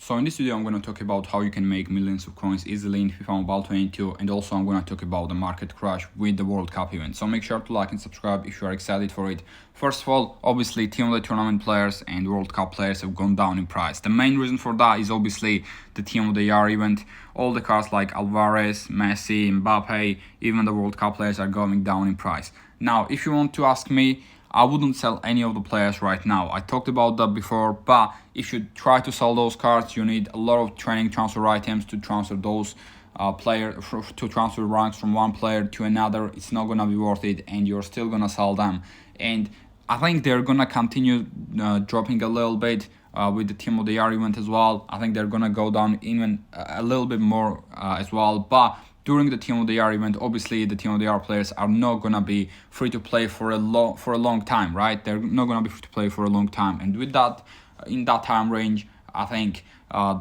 So in this video, I'm going to talk about how you can make millions of coins easily in FIFA Mobile 22, and also I'm going to talk about the market crash with the World Cup event. So make sure to like and subscribe if you are excited for it. First of all, obviously Team of the Tournament players and World Cup players have gone down in price. The main reason for that is obviously the Team of the Year event. All the cards like Alvarez, Messi, Mbappe, even the World Cup players are going down in price. Now, if you want to ask me, I wouldn't sell any of the players right now. I talked about that before, but if you try to sell those cards, you need a lot of training transfer items to transfer those to transfer ranks from one player to another. It's not gonna be worth it, and you're still gonna sell them. And I think they're gonna continue dropping a little bit with the Team of the Year event as well. I think they're gonna go down even a little bit more as well, but during the Team of the Year event, obviously the Team of the Year players are not gonna be free to play for a long time, right? They're not gonna be free to play for a long time, and with that, in that time range, I think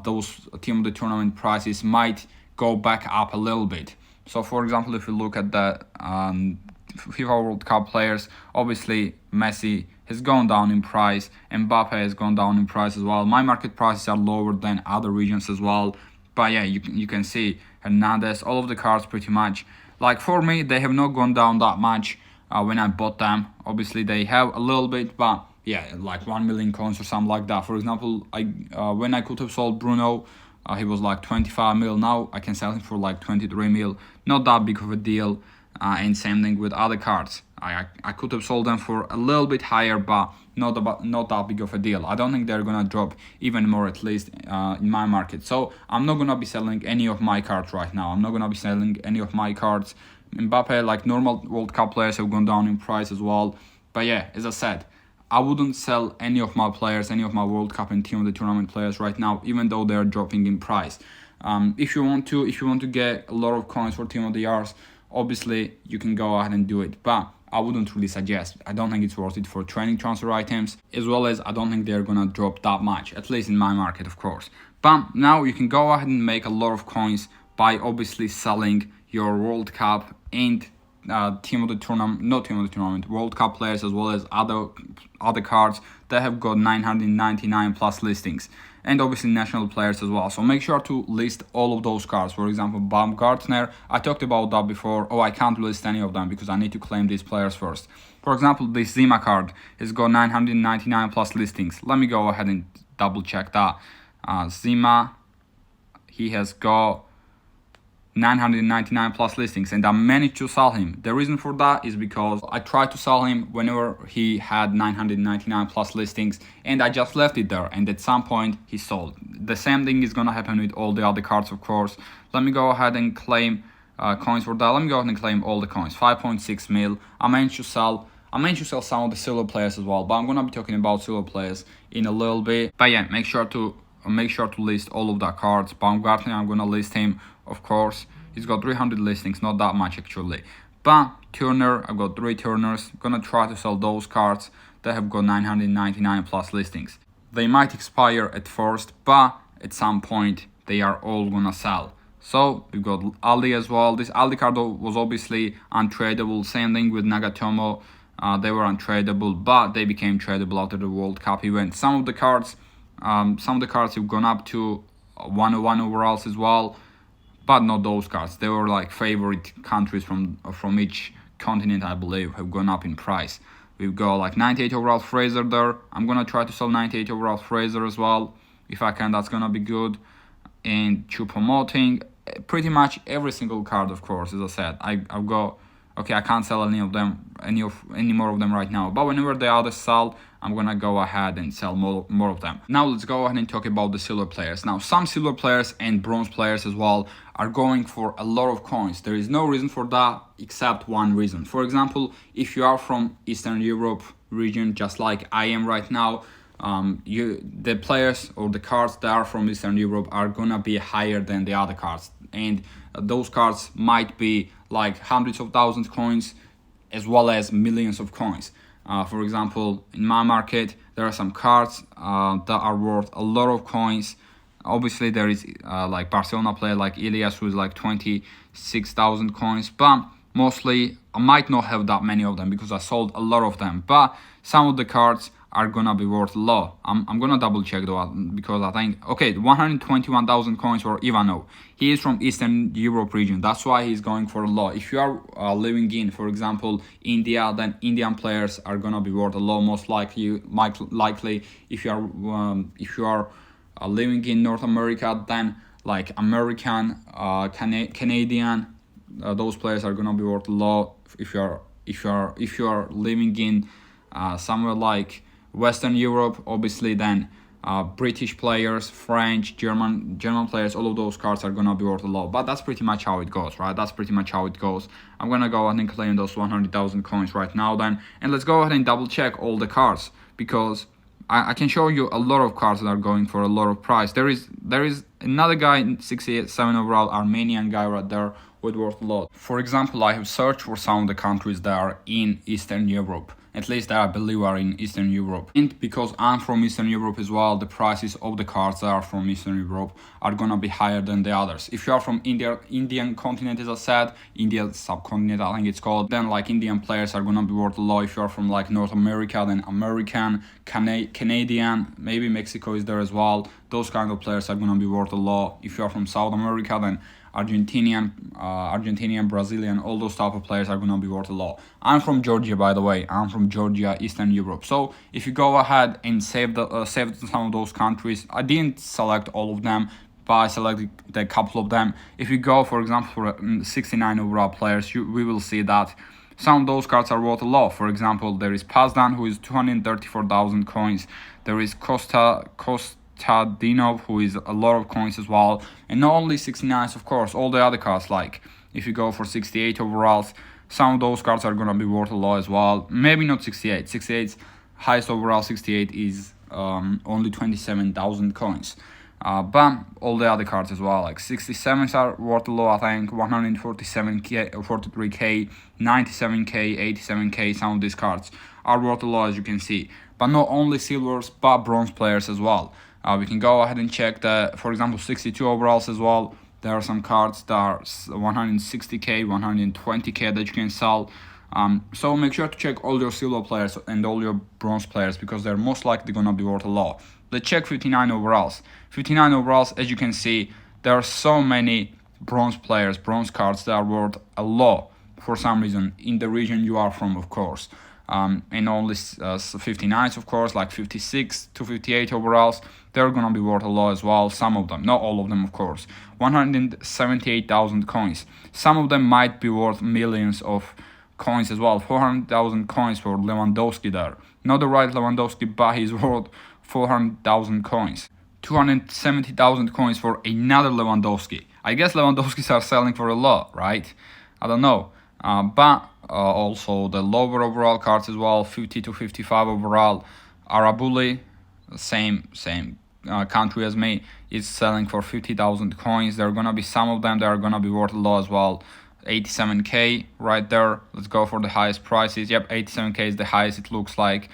those Team of the Tournament prices might go back up a little bit. So, for example, if you look at the FIFA World Cup players, obviously Messi has gone down in price, Mbappe has gone down in price as well. My market prices are lower than other regions as well. But yeah, you can see Hernandez, all of the cards pretty much. Like for me, they have not gone down that much when I bought them. Obviously, they have a little bit, but yeah, like 1 million coins or something like that. For example, when I could have sold Bruno, he was like 25 mil. Now I can sell him for like 23 mil. Not that big of a deal. And same thing with other cards. I could have sold them for a little bit higher, but not that big of a deal. I don't think they're gonna drop even more, at least in my market. So I'm not gonna be selling any of my cards right now. I'm not gonna be selling any of my cards. Mbappe, like normal World Cup players, have gone down in price as well. But yeah, as I said, I wouldn't sell any of my players, any of my World Cup and Team of the Tournament players right now, even though they're dropping in price. If you want to get a lot of coins for Team of the Years, obviously you can go ahead and do it, but I wouldn't really suggest. I don't think it's worth it for training transfer items, as well as I don't think they're gonna drop that much, at least in my market, of course. But now you can go ahead and make a lot of coins by obviously selling your World Cup and Team of the Tournament, World Cup players, as well as other cards that have got 999 plus listings, and obviously national players as well. So make sure to list all of those cards. For example, Baumgartner, I talked about that before. I can't list any of them because I need to claim these players first. For example, this Zima card has got 999 plus listings. Let me go ahead and double check that. Zima, he has got 999 plus listings, and I managed to sell him. The reason for that is because I tried to sell him whenever he had 999 plus listings, and I just left it there, and at some point he sold. The same thing is gonna happen with all the other cards, of course. Let me go ahead and claim coins for that. Let me go ahead and claim all the coins. 5.6 mil. I managed to sell some of the silver players as well, but I'm gonna be talking about silver players in a little bit. But yeah, make sure to list all of the cards. Baumgartner, I'm gonna list him, of course. He's got 300 listings, not that much actually. But Turner, I've got 3 Turners. Gonna try to sell those cards that have got 999 plus listings. They might expire at first, but at some point they are all gonna sell. So we've got Aldi as well. This Aldi card was obviously untradeable. Same thing with Nagatomo. They were untradeable, but they became tradable after the World Cup event. Some of the cards have gone up to 101 overalls as well, but not those cards. They were like favorite countries from each continent, I believe, have gone up in price. We've got like 98 overall Fraser there. I'm gonna try to sell 98 overall Fraser as well. If I can, that's gonna be good. And promoting pretty much every single card, of course. As I said, I've got, okay, I can't sell any more of them right now, but whenever the others sell, I'm gonna go ahead and sell more of them. Now let's go ahead and talk about the silver players. Now some silver players and bronze players as well are going for a lot of coins. There is no reason for that except one reason. For example, if you are from Eastern Europe region, just like I am right now, the players or the cards that are from Eastern Europe are gonna be higher than the other cards, and those cards might be like hundreds of thousands coins as well as millions of coins. For example, in my market, there are some cards that are worth a lot of coins. Obviously, there is like Barcelona player like Ilias, who is like 26,000 coins, but mostly I might not have that many of them because I sold a lot of them. But some of the cards are gonna be worth a lot. I'm gonna double check though, because I think, okay, 121,000 coins for Ivano. He is from Eastern Europe region, that's why he's going for a lot. If you are living in, for example, India, then Indian players are gonna be worth a lot, most likely. If you are living in North America, then like American, Canadian, those players are gonna be worth a lot. If you are living in somewhere like Western Europe, obviously, then British players, French, German players, all of those cards are gonna be worth a lot. But that's pretty much how it goes, right? That's pretty much how it goes. I'm gonna go ahead and claim those 100,000 coins right now then, and let's go ahead and double check all the cards, because I can show you a lot of cards that are going for a lot of price. There is another guy, 67 overall, Armenian guy right there, with worth a lot. For example, I have searched for some of the countries that are in Eastern Europe, at least that I believe are in Eastern Europe. And because I'm from Eastern Europe as well, the prices of the cards that are from Eastern Europe are gonna be higher than the others. If you are from Indian continent, as I said, India subcontinent, I think it's called, then like Indian players are gonna be worth a lot. If you are from like North America, then American, Canadian, maybe Mexico is there as well. Those kind of players are gonna be worth a lot. If you are from South America, then Argentinian, Brazilian, all those type of players are gonna be worth a lot. I'm from Georgia, by the way. I'm from Georgia, Eastern Europe. So if you go ahead and save some of those countries, I didn't select all of them, but I selected a couple of them. If you go, for example, for 69 overall players, we will see that some of those cards are worth a lot. For example, there is Pazdan, who is 234,000 coins. There is Kostadinov, who is a lot of coins as well, and not only 69s, of course, all the other cards. Like if you go for 68 overalls, some of those cards are gonna be worth a lot as well. Maybe not 68. 68's highest overall 68 is only 27,000 coins. But all the other cards as well, like 67s are worth a lot, I think, 147k, 43k, 97k, 87k. Some of these cards are worth a lot, as you can see. But not only silvers, but bronze players as well. We can go ahead and check for example, 62 overalls as well. There are some cards that are 160k, 120k that you can sell. So make sure to check all your silver players and all your bronze players, because they're most likely gonna be worth a lot. Let's check 59 overalls. 59 overalls, as you can see, there are so many bronze players, bronze cards that are worth a lot for some reason in the region you are from, of course. And only 59s, of course, like 56 to 58 overalls, they're gonna be worth a lot as well. Some of them, not all of them, of course. 178,000 coins. Some of them might be worth millions of coins as well. 400,000 coins for Lewandowski there. Not the right Lewandowski, but he's worth 400,000 coins. 270,000 coins for another Lewandowski. I guess Lewandowskis are selling for a lot, right? I don't know. But also the lower overall cards as well, 50 to 55 overall. Arabuli, same country as me, is selling for 50,000 coins. There are gonna be some of them that are gonna be worth a lot as well. 87k right there. Let's go for the highest prices. Yep, 87k is the highest, it looks like.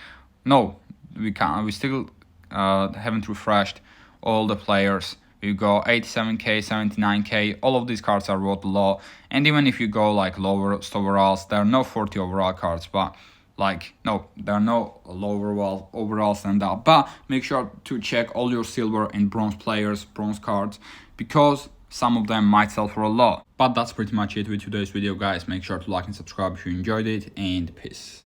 No, we still haven't refreshed all the players. You go 87k, 79k, all of these cards are worth a lot. And even if you go like lower overalls, there are no 40 overall cards, but like, no, there are no lower overalls than that. But make sure to check all your silver and bronze players, bronze cards, because some of them might sell for a lot. But that's pretty much it with today's video, guys. Make sure to like and subscribe if you enjoyed it, and peace.